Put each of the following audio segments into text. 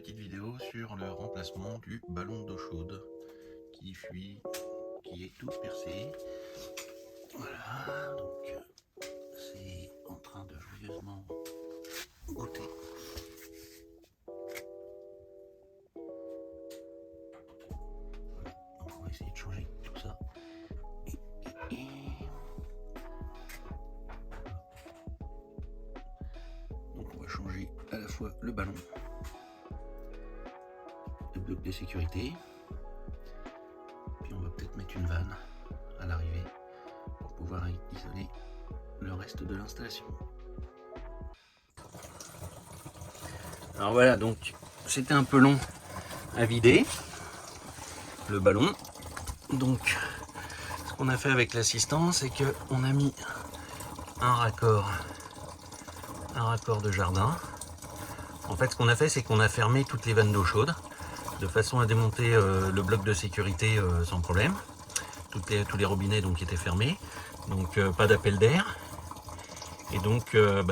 petite vidéo sur le remplacement du ballon d'eau chaude qui fuit, qui est tout percé. Voilà, donc c'est en train de joyeusement goûter. Voilà, donc on va essayer de changer tout ça. Donc on va changer à la fois le ballon, le bloc de sécurité, puis on va peut-être mettre une vanne à l'arrivée pour pouvoir isoler le reste de l'installation. Alors voilà, donc c'était un peu long à vider le ballon. Donc ce qu'on a fait avec l'assistant, c'est que on a mis un raccord de jardin. En fait, ce qu'on a fait, c'est qu'on a fermé toutes les vannes d'eau chaude de façon à démonter le bloc de sécurité sans problème. Tous les robinets donc étaient fermés, donc pas d'appel d'air. Et donc le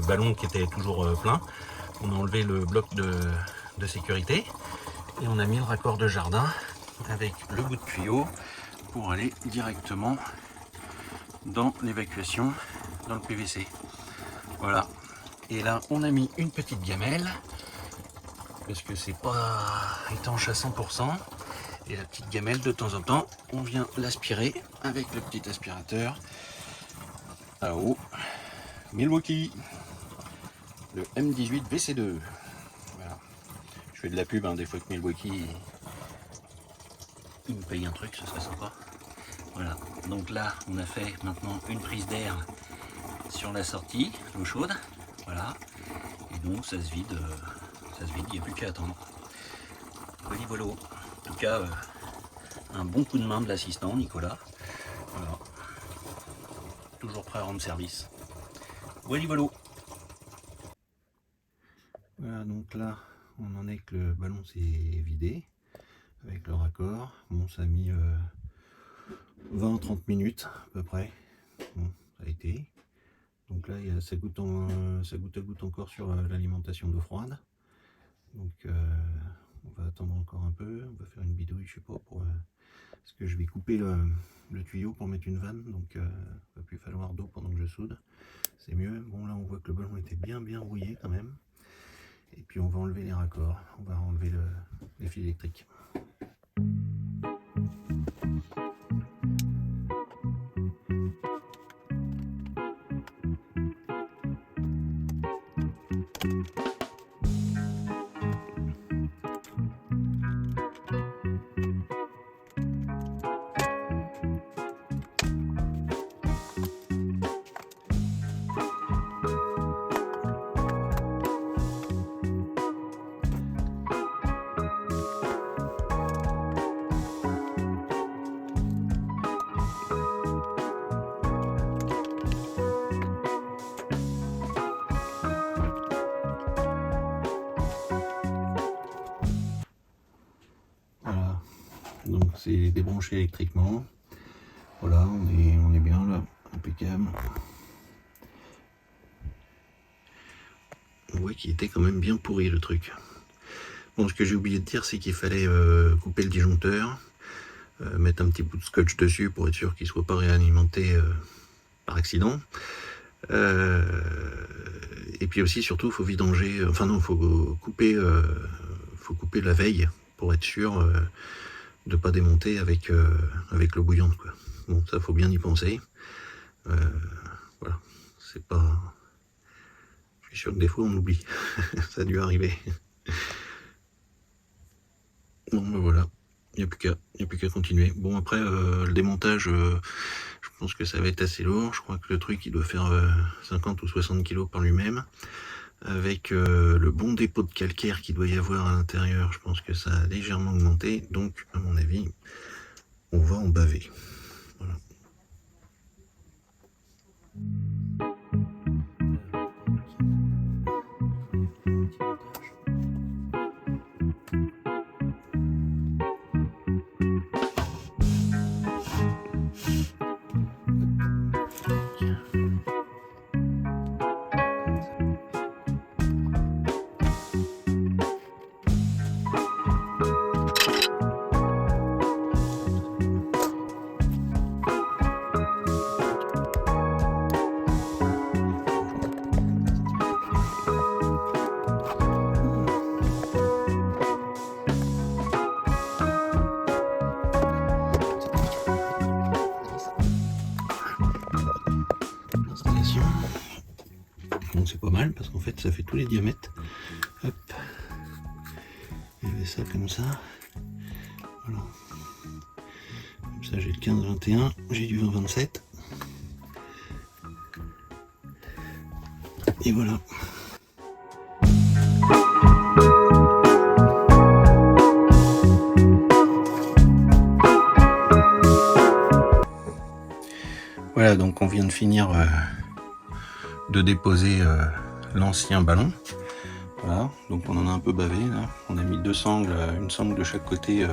ballon qui était toujours plein, on a enlevé le bloc de sécurité et on a mis le raccord de jardin avec le bout de tuyau pour aller directement dans l'évacuation, dans le PVC. Voilà. Et là, on a mis une petite gamelle parce que c'est pas étanche à 100%. Et la petite gamelle, de temps en temps, on vient l'aspirer avec le petit aspirateur à eau Milwaukee, le M18 VC2. Voilà. Je fais de la pub, hein, des fois que Milwaukee il me paye un truc, ce serait sympa. Voilà. Donc là, on a fait maintenant une prise d'air sur la sortie, l'eau chaude. Voilà. Et donc ça se vide, il n'y a plus qu'à attendre. Voilà. En tout cas, un bon coup de main de l'assistant Nicolas. Voilà. Toujours prêt à rendre service. Voilà. Voilà, donc là, on en est que le ballon s'est vidé avec le raccord. Bon, ça a mis 20-30 minutes à peu près. Bon, ça a été. Donc là, ça goutte encore sur l'alimentation d'eau froide. Donc on va attendre encore un peu. On va faire une bidouille, je sais pas, parce que je vais couper le tuyau pour mettre une vanne. Donc il va plus falloir d'eau pendant que je soude. C'est mieux. Bon, là, on voit que le ballon était bien rouillé quand même. Et puis on va enlever les raccords. On va enlever les fils électriques. Voilà, donc c'est débranché électriquement. Voilà, on est bien là, impeccable. On voit qu'il était quand même bien pourri le truc. Bon, ce que j'ai oublié de dire, c'est qu'il fallait couper le disjoncteur, mettre un petit bout de scotch dessus pour être sûr qu'il ne soit pas réalimenté par accident. Et puis aussi, surtout, il faut vidanger, enfin non, faut couper la veille pour être sûr de pas démonter avec l'eau bouillante, quoi. Bon, ça faut bien y penser. Voilà, c'est pas. Je suis sûr que des fois on oublie. Ça a dû arriver. Bon, ben voilà, il n'y a plus qu'à continuer. Bon, après le démontage, je pense que ça va être assez lourd. Je crois que le truc il doit faire 50 ou 60 kg par lui-même. Avec le bon dépôt de calcaire qu'il doit y avoir à l'intérieur, je pense que ça a légèrement augmenté. Donc, à mon avis, on va en baver. Voilà. c'est pas mal parce qu'en fait ça fait tous les diamètres. Hop. Il y avait ça comme ça. Voilà. Comme ça j'ai le 15-21, j'ai du 20-27. Et voilà. Voilà, donc on vient de finir de déposer l'ancien ballon. Voilà, donc on en a un peu bavé là. On a mis deux sangles, une sangle de chaque côté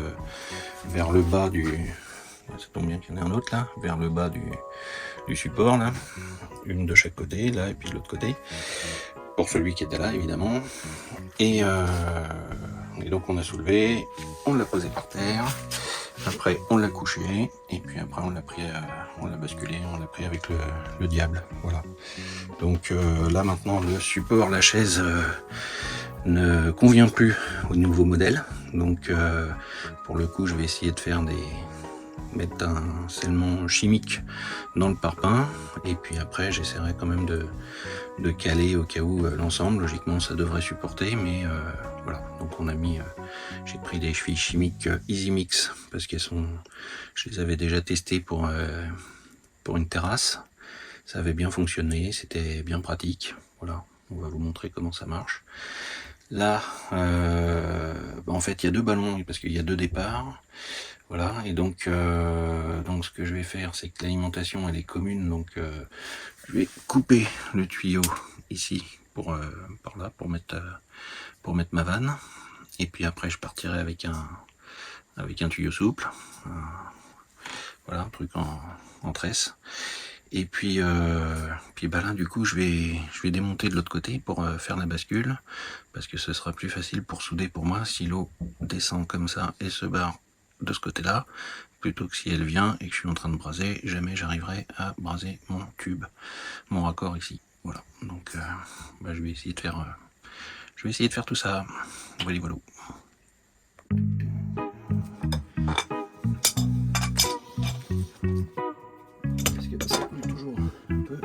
vers le bas du... Ça tombe bien qu'il y en ait un autre là, vers le bas du support là. Une de chaque côté là et puis de l'autre côté. Pour celui qui était là évidemment. Et donc on a soulevé, on l'a posé par terre. Après on l'a couché et puis après on l'a pris, on l'a basculé, on l'a pris avec le diable. Voilà. Donc là maintenant le support, la chaise ne convient plus au nouveau modèle. Donc pour le coup je vais essayer de faire mettre un scellement chimique dans le parpaing et puis après j'essaierai quand même de caler au cas où l'ensemble. Logiquement ça devrait supporter, mais voilà. Donc on a mis, j'ai pris des chevilles chimiques Easy Mix parce qu'elles sont, je les avais déjà testées pour une terrasse. Ça avait bien fonctionné, c'était bien pratique. Voilà, on va vous montrer comment ça marche. Là, en fait, il y a deux ballons parce qu'il y a deux départs. Voilà, et donc ce que je vais faire, c'est que l'alimentation elle est commune, donc je vais couper le tuyau ici pour par là pour mettre ma vanne, et puis après je partirai avec un tuyau souple, voilà, un truc en tresse. Et puis là du coup je vais démonter de l'autre côté pour faire la bascule, parce que ce sera plus facile pour souder pour moi si l'eau descend comme ça et se barre de ce côté là, plutôt que si elle vient et que je suis en train de braser, jamais j'arriverai à braser mon tube, mon raccord ici. Voilà, donc je vais essayer de faire tout ça. Voilà, voilà. Parce que ça coule toujours un peu.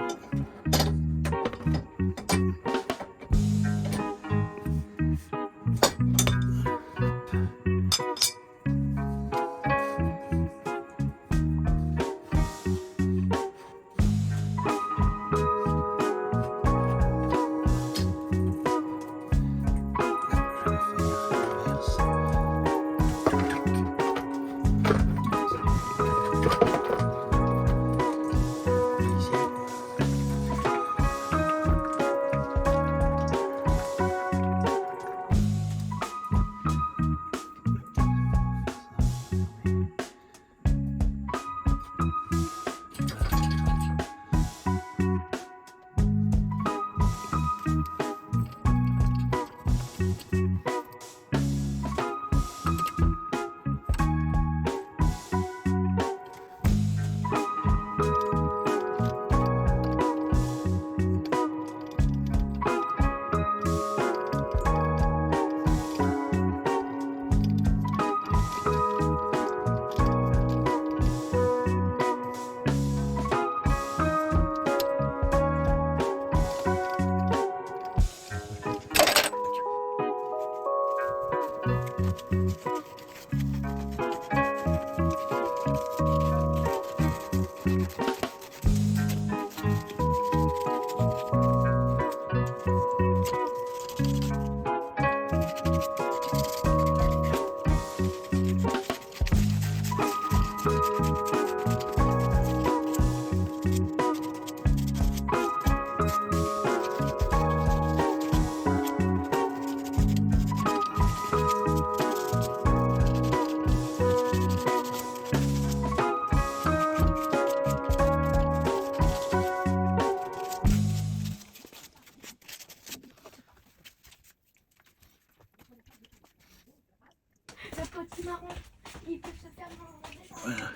Voilà.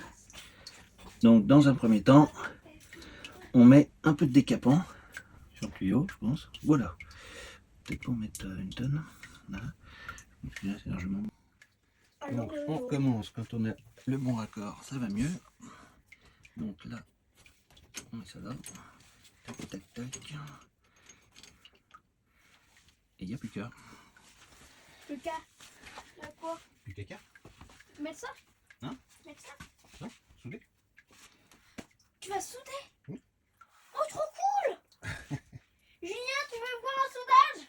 Donc dans un premier temps, on met un peu de décapant sur le tuyau, je pense. Voilà. Peut-être pour mettre une tonne. Voilà. Donc là, c'est largement. Donc on recommence quand on a le bon raccord, ça va mieux. Donc là, on met ça là. Tac, tac, tac. Et il n'y a plus qu'à. Le cas. Là quoi? Plus caca. Mettre ça? Hein? Mettre ça? Non, souder. Tu vas souder? Oui. Oh, trop cool! Julien, tu veux voir un soudage?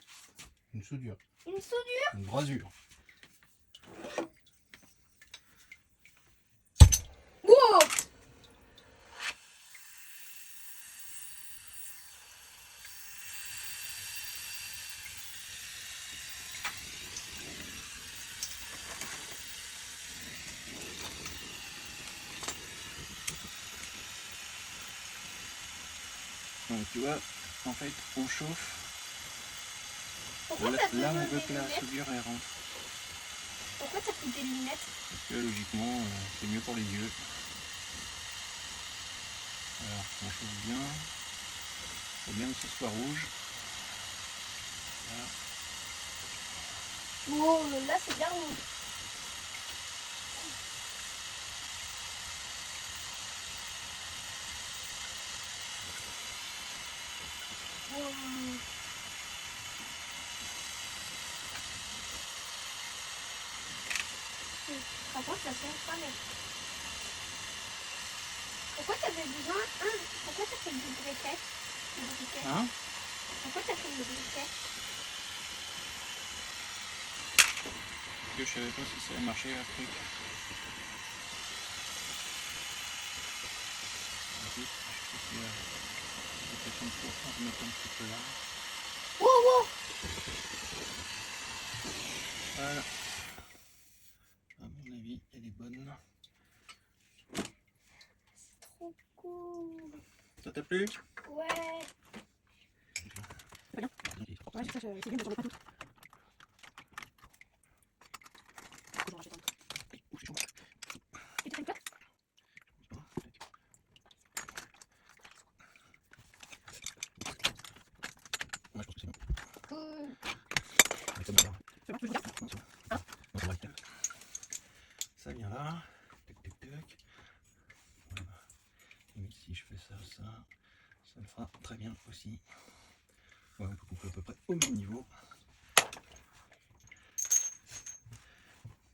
Une soudure. Une soudure? Une brasure. Wow! Donc tu vois, en fait, on chauffe. Pourquoi Là, t'as fait là on des veut que la lunettes? soudure elle rentre. Pourquoi t'as fait des lunettes? Parce que logiquement, c'est mieux pour les yeux. Alors, on chauffe bien. Il faut bien que ce soit rouge. Voilà. Wow, là c'est bien rouge. Wow. Par contre, ça sent pas mal. Pourquoi t'avais besoin? Pourquoi t'as fait du briquet? Hein? Pourquoi t'as fait du briquet? Parce que je savais pas si ça allait marcher la truc. Ensuite, je sais peut-être une fois en remettant un petit peu là. Wow, wow. Voilà. À mon avis, elle est bonne. Trop cool. Ça t'a plu? Ouais. Ouais, c'est ça, c'est bien de pas tout. Et tu fais une plaque? Ouais, je pense que c'est bon. Cool. Mais comme ça. C'est bon, tu veux regarder? Non, c'est bon. Hein? Non, ça va le faire. Ça vient là. Tac, tac, tac. Voilà. Et si je fais ça, ça le fera très bien aussi. Ouais, on peut couper à peu près au même niveau.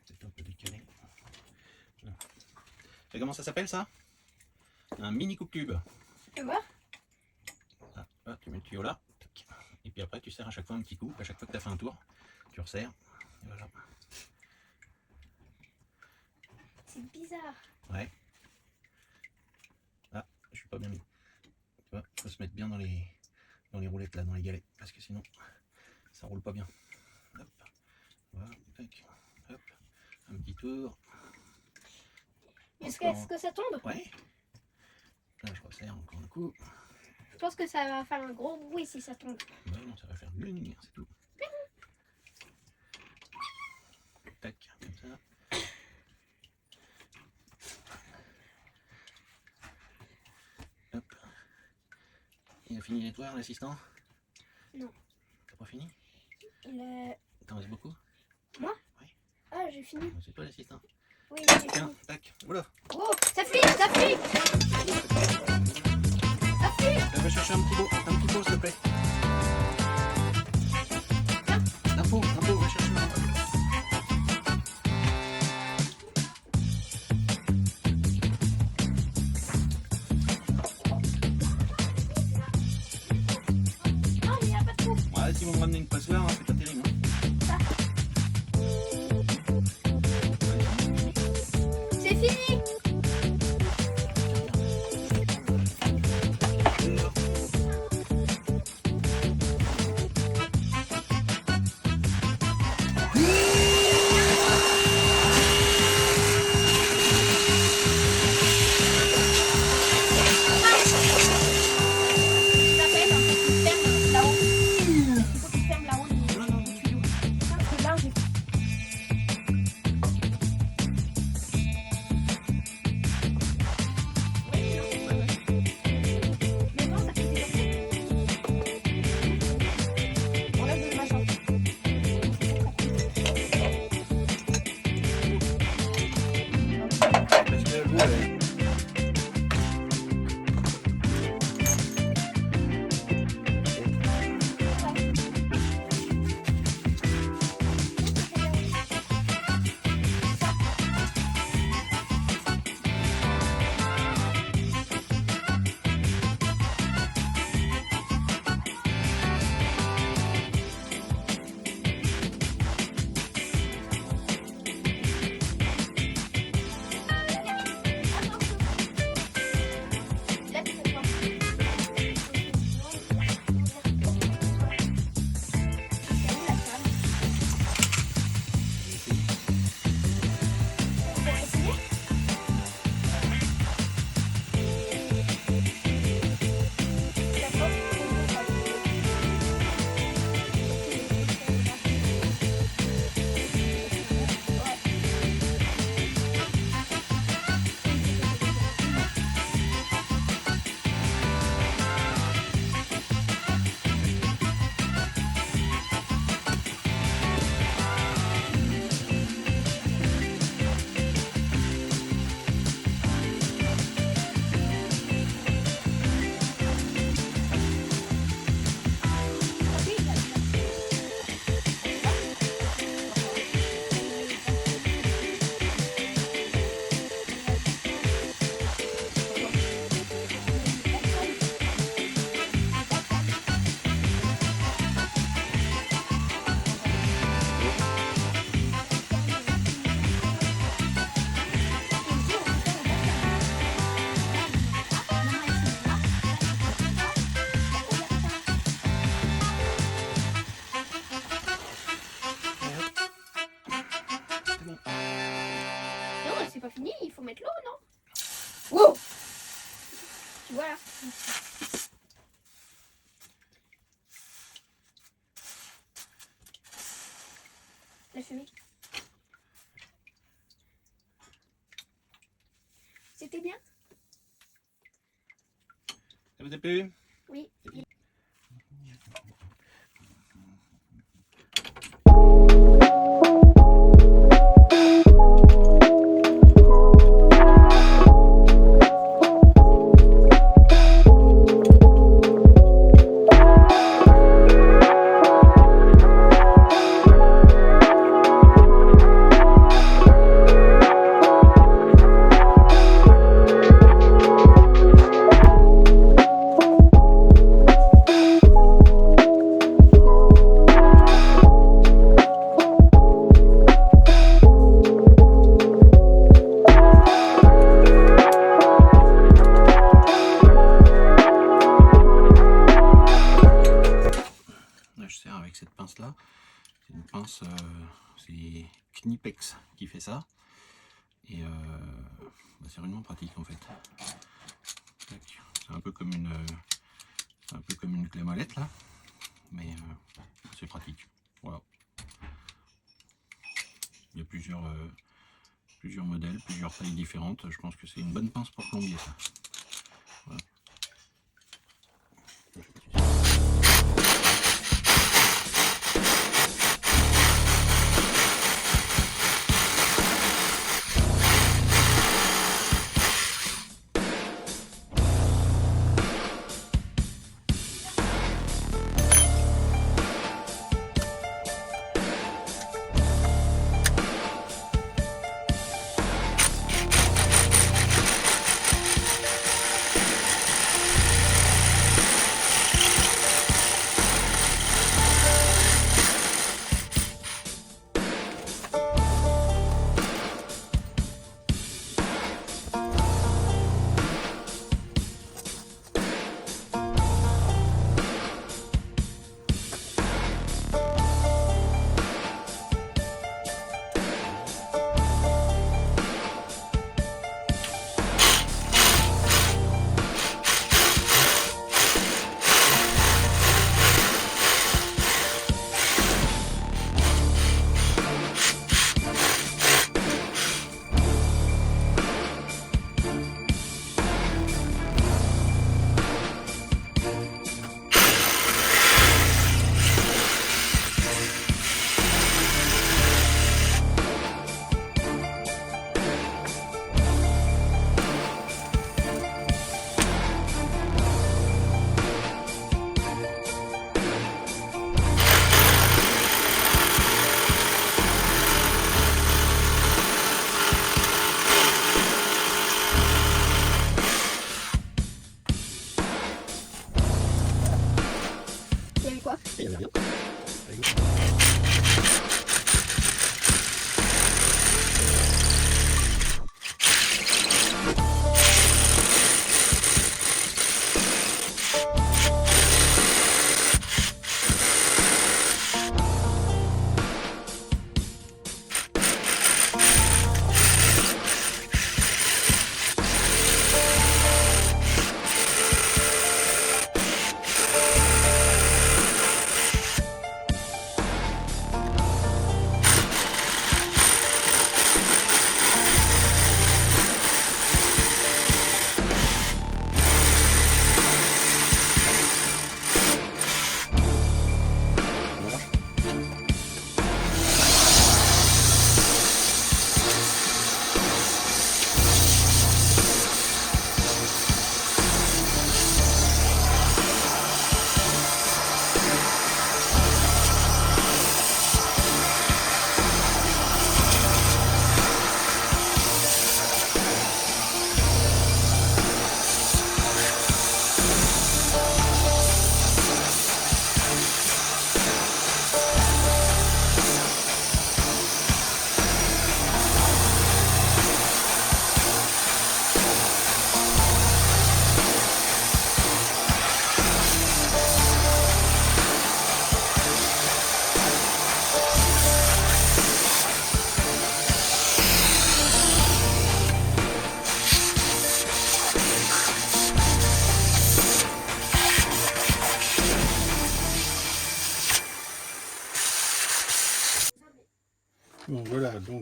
C'est un peu décalé. Voilà. Et comment ça s'appelle ça? Un mini coupe-tube. Tu vois? Ah, là, tu mets le tuyau là. Tac. Et puis après, tu serres à chaque fois un petit coup. À chaque fois que tu as fait un tour, tu resserres. Et voilà. C'est bizarre. Ouais. Ah, je suis pas bien mis. Tu vois, il faut se mettre bien dans les roulettes là, dans les galets. Parce que sinon, ça roule pas bien. Hop. Voilà. Tac. Hop. Un petit tour. Est-ce Encore. que ça tombe? Ouais. Là, je resserre encore un coup. Je pense que ça va faire un gros bruit si ça tombe. Bah non, ça va faire gling, c'est tout. Tac, comme ça. Hop. Il a fini les nettoyer, l'assistant? Non. T'as pas fini? Il a... T'en restes beaucoup? Moi? Oui. Ah, j'ai fini. C'est toi l'assistant. Oui, j'ai Tiens, fini. tac. Oula. Oh, ça fuit, ça fuit. Ça fuit. Va chercher un petit pot, s'il te plaît. Un pot, va chercher un pot. Non, mais il n'y a pas de trou. Ouais, si vous me ramenez une passoire, c'est pas terrible. Hein. C'est fini. Tu t'appelles, tu fermes là-haut. Il faut que tu fermes là-haut du tuyau. Parce que là, j'ai... Mais non, ça fait des... On lève le machin. Parce que vous, Wow. Tu vois là? La fumée. C'était bien? Ça vous a plu? Oui. Là, je sers avec cette pince là. C'est une pince, c'est Knipex qui fait ça. Et bah, c'est vraiment pratique en fait. C'est un peu comme une clé molette là, mais c'est pratique. Voilà. Il y a plusieurs modèles, plusieurs tailles différentes. Je pense que c'est une bonne pince pour plombier ça. Voilà.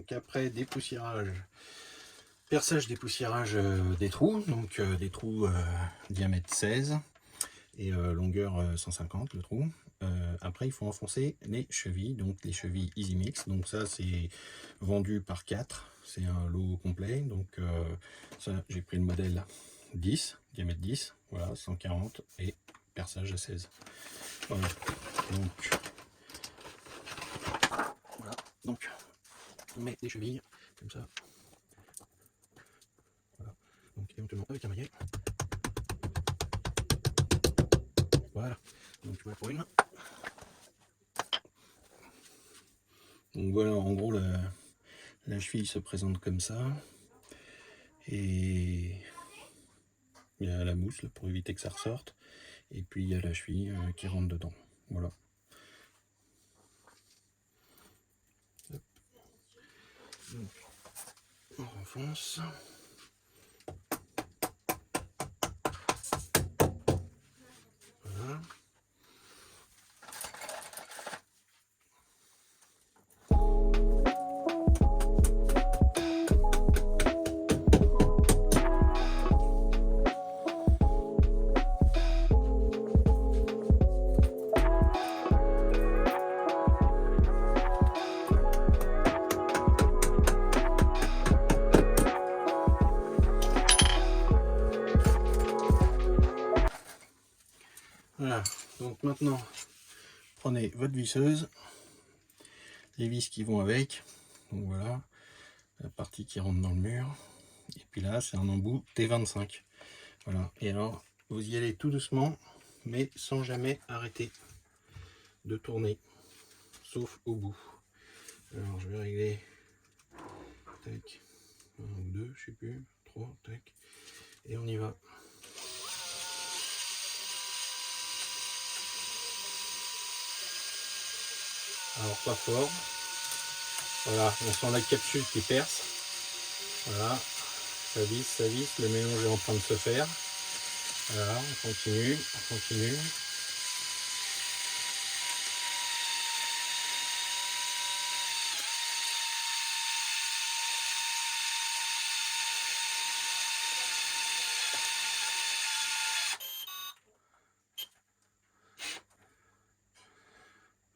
Donc après dépoussiérage, perçage, dépoussiérage des trous, donc des trous diamètre 16 et longueur 150 le trou. Après il faut enfoncer les chevilles, donc les chevilles Easy Mix, donc ça c'est vendu par 4, c'est un lot complet, donc ça j'ai pris le modèle 10, diamètre 10, voilà, 140 et perçage à 16. Voilà, donc on met les chevilles comme ça, voilà, donc éventuellement avec un maillet, voilà, donc voilà pour une. Donc voilà, en gros la cheville se présente comme ça, et il y a la mousse là, pour éviter que ça ressorte, et puis il y a la cheville qui rentre dedans, voilà. Hop. Donc, on renfonce. Voilà. Voilà, donc maintenant prenez votre visseuse, les vis qui vont avec, donc voilà, la partie qui rentre dans le mur, et puis là c'est un embout T25, voilà, et alors vous y allez tout doucement, mais sans jamais arrêter de tourner, sauf au bout. Alors je vais régler, tac, 1 ou 2, je sais plus, 3, tac, et on y va. Alors pas fort, voilà, on sent la capsule qui perce, voilà, ça visse, le mélange est en train de se faire, voilà, on continue, on continue.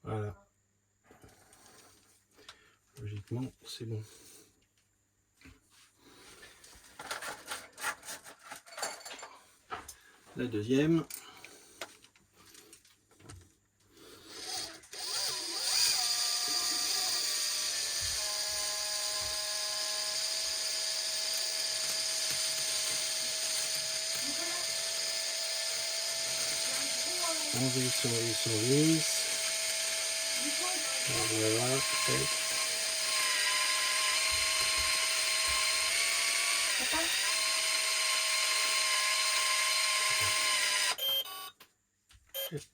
Voilà, logiquement c'est bon. La deuxième. On visse. Voilà, tac.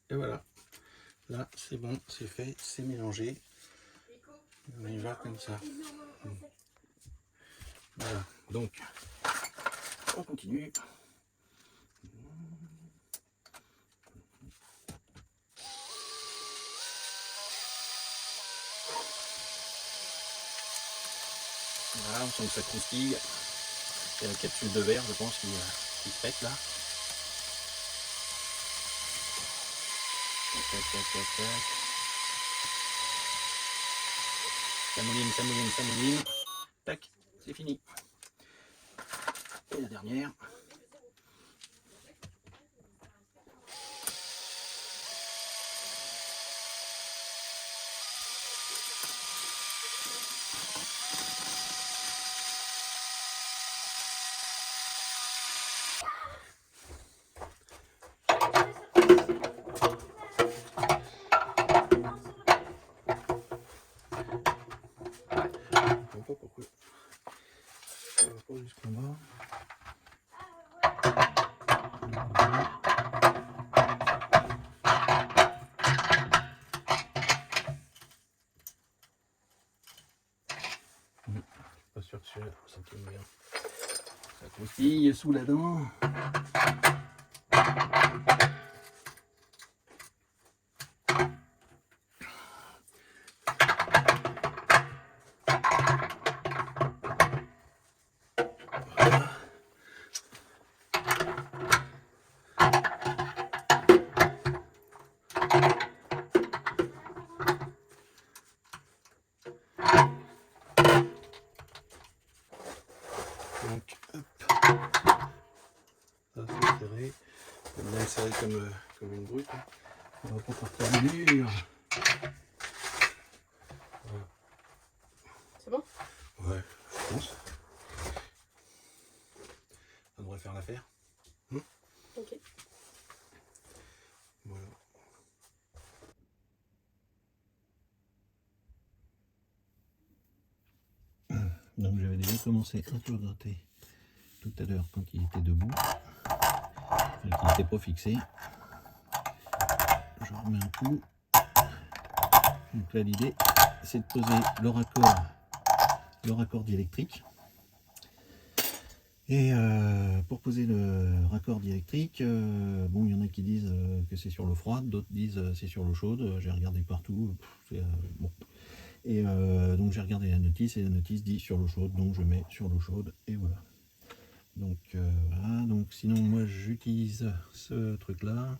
Et voilà, là c'est bon, c'est fait, c'est mélangé. On y va comme ça. Voilà, donc on continue. Voilà, on sent que ça croustille. Il y a la capsule de verre, je pense, qui se pète là. Tac. Ça mouline. Tac, c'est fini. Et la dernière. Pourquoi ça va pas jusqu'en bas. Pas sûr que celui-là, ça tourne bien. Ça croustille sous la dent. serré. On va le serrer comme une brute. Hein. On va pas partir dur. Voilà. C'est bon? Ouais, je pense. Ça devrait faire l'affaire. Ok. Voilà. Donc j'avais déjà commencé un peu à gratter tout à l'heure quand il était debout, enfin qu'il n'était pas fixé. Je remets un coup. Donc là l'idée c'est de poser le raccord diélectrique. Et pour poser le raccord diélectrique, bon, il y en a qui disent que c'est sur l'eau froide, d'autres disent c'est sur l'eau chaude. J'ai regardé partout, bon. Et donc j'ai regardé la notice et la notice dit sur l'eau chaude, donc je mets sur l'eau chaude et voilà. Donc voilà, donc sinon moi j'utilise ce truc là,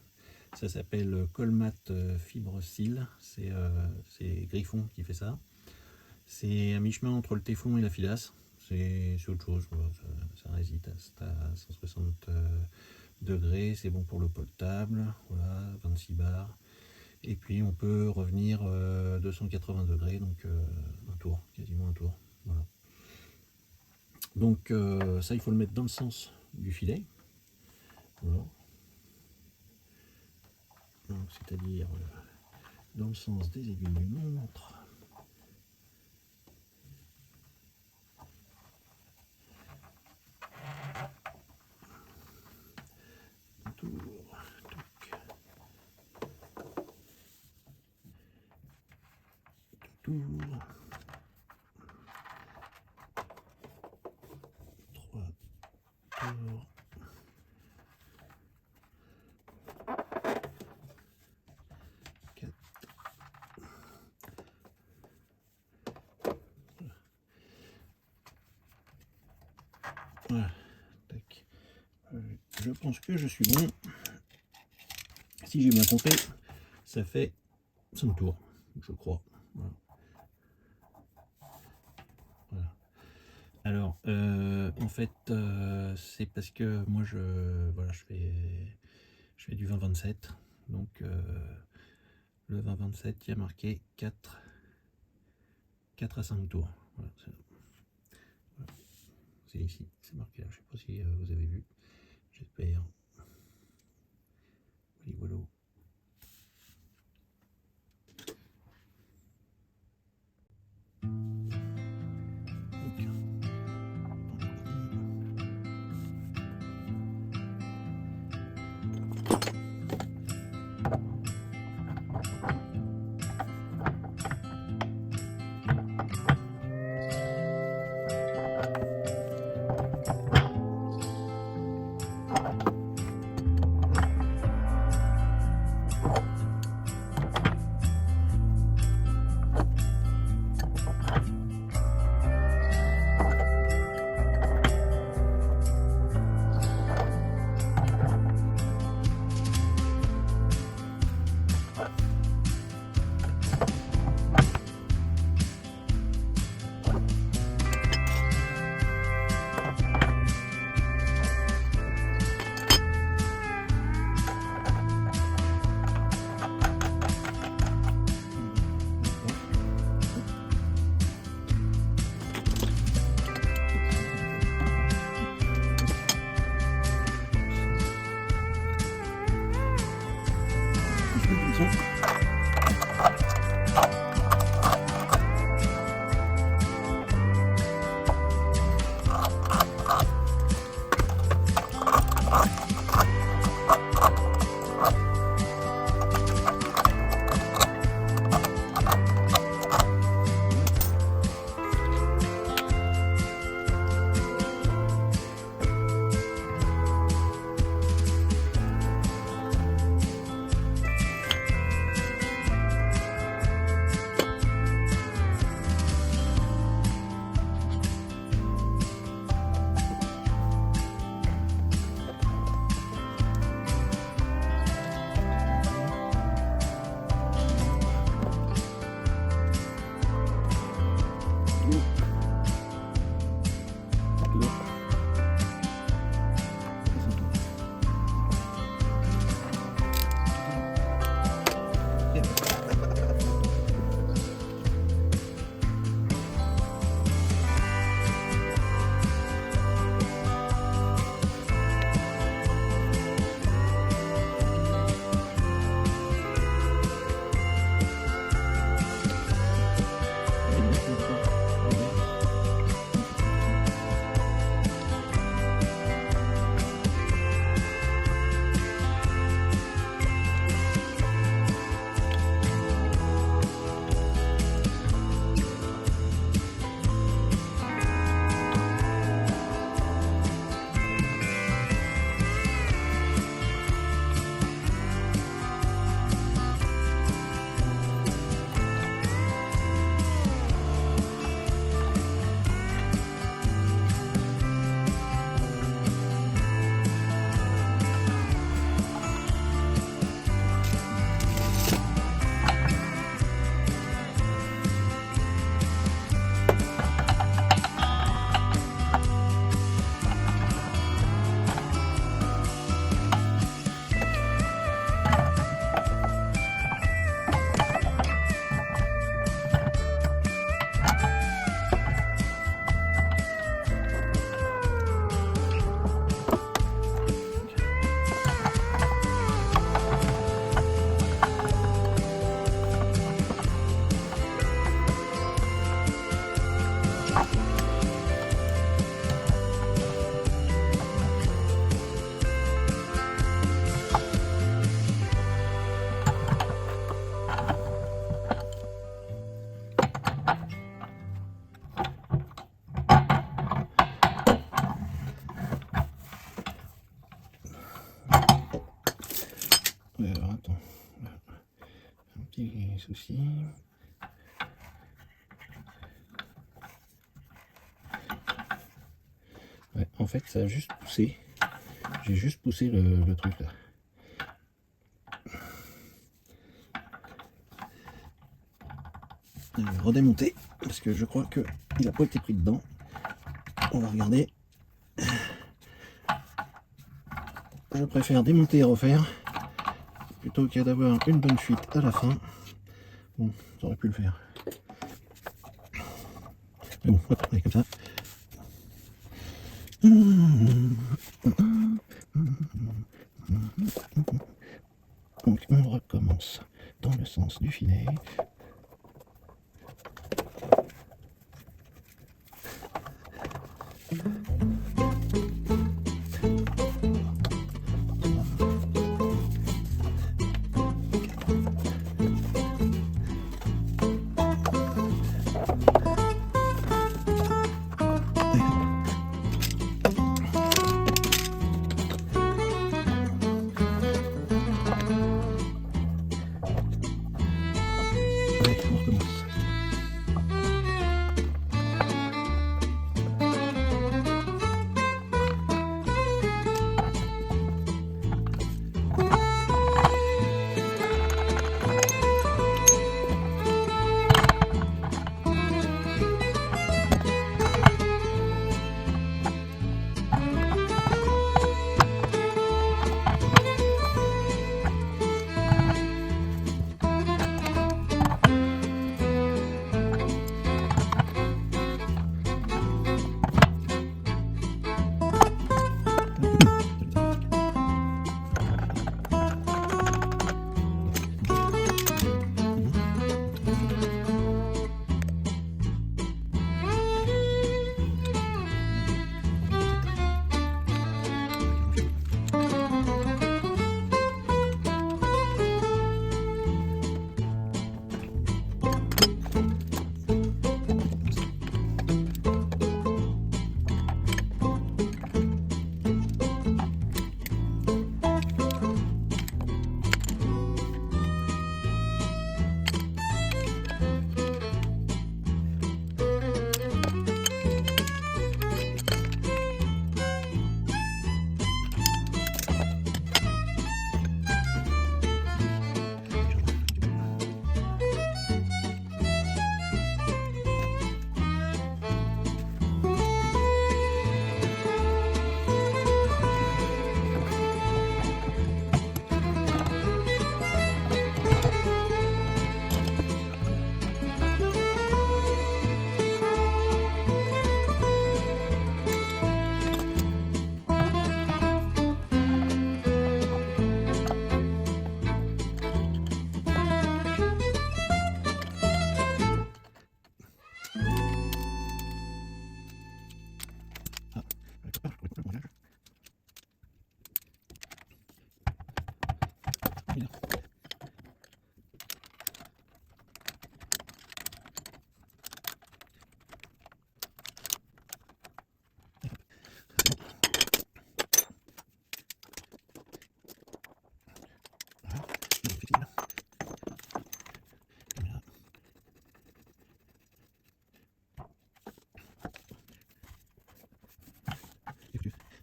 ça s'appelle Colmat Fibre Seal, c'est Griffon qui fait ça. C'est à mi-chemin entre le téflon et la filasse. C'est autre chose, ça résiste à 160 degrés, c'est bon pour l'eau potable, voilà, 26 bars. Et puis on peut revenir 280 degrés, donc un tour, quasiment un tour. Voilà. Donc ça, il faut le mettre dans le sens du filet. Voilà. C'est-à-dire dans le sens des aiguilles d'une montre. Un tour. Tour. 3 tours. 4. Voilà. Tac. Je pense que je suis bon. Si j'ai bien compté, ça fait 5 tours, je crois. Voilà. Voilà. Alors, en fait, c'est parce que moi, voilà, je fais du 20-27. Donc, le 20-27, il y a marqué 4 à 5 tours. Voilà, c'est ici, c'est marqué là. Je ne sais pas si vous avez vu. J'espère. Voilà. Ouais, alors attends. Un petit souci. Ouais, en fait, ça a juste poussé. J'ai juste poussé le truc là. Je vais redémonter parce que je crois qu'il n'a pas été pris dedans. On va regarder. Je préfère démonter et refaire plutôt que d'avoir une bonne fuite à la fin. Bon, ça aurait pu le faire. Mais bon, hop, on est comme ça. Donc on recommence dans le sens du filet. Allez, on recommence.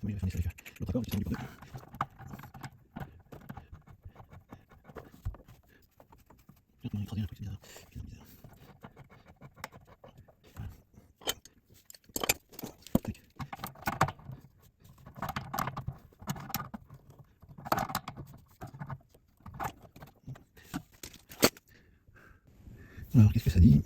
Oui, il va faire l'autre accord, c'est du coup. Il écrasé un truc, c'est bizarre. C'est bizarre. Tac. Alors, qu'est-ce que ça dit ?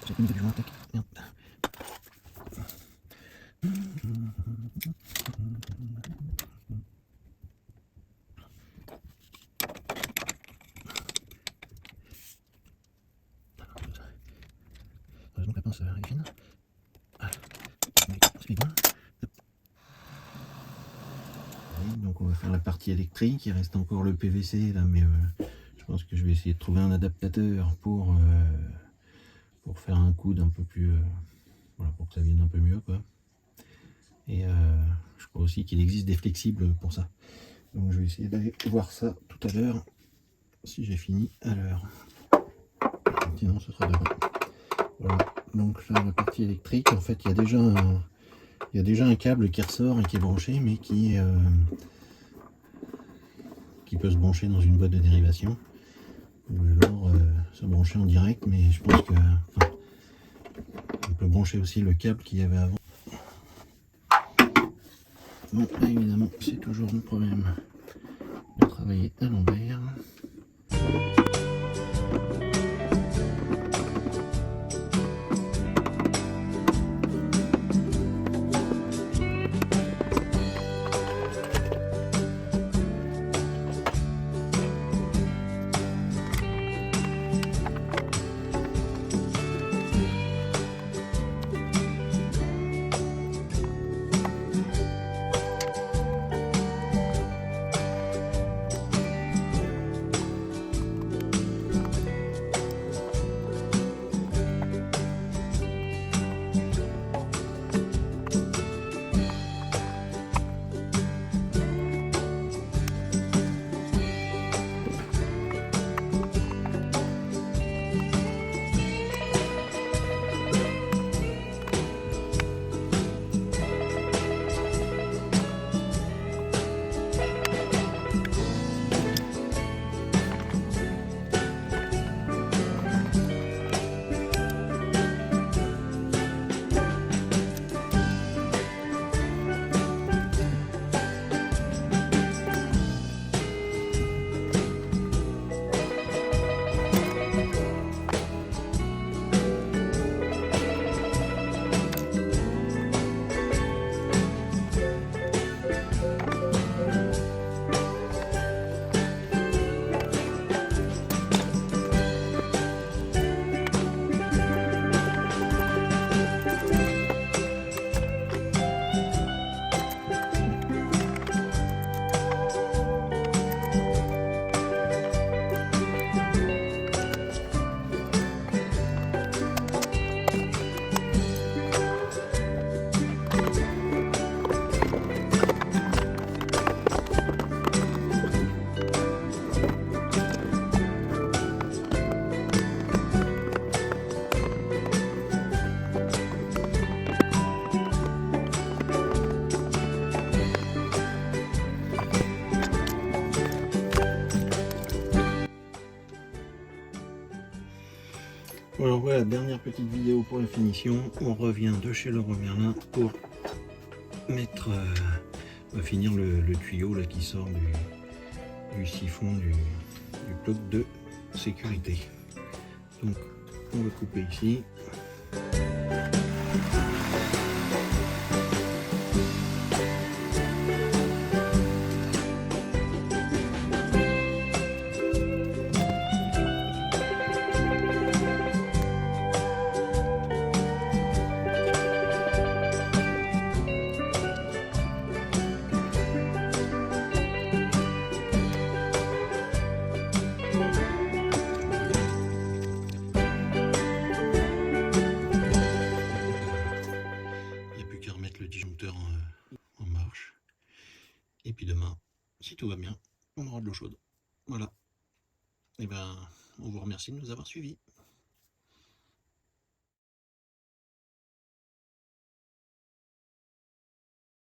J'ai une de joint, tac. Merde. Heureusement que la pince est fine. Ah, c'est bien. Et donc Donc on va faire la partie électrique, il reste encore le PVC là, mais je pense que je vais essayer de trouver un adaptateur pour faire un coude un peu plus... voilà, pour que ça vienne un peu mieux, quoi. Et je crois aussi qu'il existe des flexibles pour ça. Donc je vais essayer d'aller voir ça tout à l'heure, si j'ai fini à l'heure. Sinon ce sera demain. Voilà, donc là la partie électrique, en fait il y a déjà un câble qui ressort et qui est branché, mais qui peut se brancher dans une boîte de dérivation. Ou alors se brancher en direct, mais je pense que on peut brancher aussi le câble qu'il y avait avant. Bon, évidemment, c'est toujours le problème de travailler à l'envers. Alors voilà, dernière petite vidéo pour la finition. On revient de chez Leroy Merlin pour mettre, finir le tuyau là qui sort du siphon du bloc de sécurité. Donc on va couper ici. En marche, et puis demain, si tout va bien, on aura de l'eau chaude. Voilà, et ben on vous remercie de nous avoir suivis.